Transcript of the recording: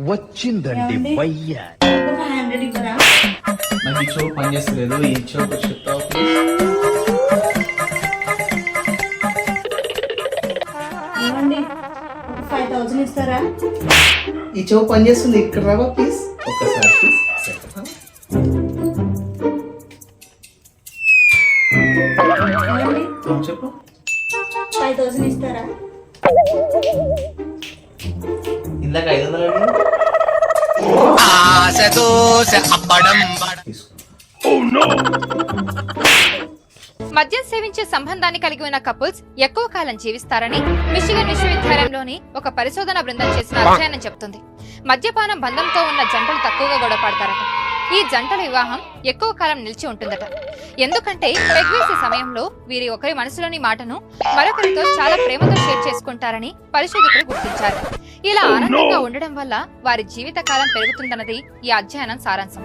వచ్చిందండి వయ్యా. నాకు ఈ షో పనిచేస్తలేదు, ఈ షో చెప్తావు ప్లీజ్. ఏమండి 5,000 ఇస్తారా? ఈ షో పనిచేస్తుంది, ఇక్కడ రావా ప్లీజ్ ఒక్కసారి ప్లీజ్. ఏమండి చెప్పు. 5,000 ఇస్తారా? ఇందాక 500 అడిగాను. తీసుకో. మద్యం సేవించే సంబంధాన్ని కలిగి ఉన్న కపుల్స్ ఎక్కువ కాలం జీవిస్తారని మిషిగన్ విశ్వవిద్యాలయంలోని ఒక పరిశోధన బృందం చేసిన అధ్యయనం చెబుతుంది. మద్యపానం బంధంతో ఉన్న జంటలు తక్కువగా గొడవ పడతారట. ఈ జంటల వివాహం ఎక్కువ కాలం నిలిచి ఉంటుందట. ఎందుకంటే పెగ్ వేసే సమయంలో వీరి ఒకరి మనసులోని మాటను మరొకరితో చాలా ప్రేమతో షేర్ చేసుకుంటారని పరిశోధకులు గుర్తించారు. ఇలా ఆనందంగా ఉండడం వల్ల వారి జీవిత కాలం పెరుగుతుందన్నది ఈ అధ్యయనం సారాంశం.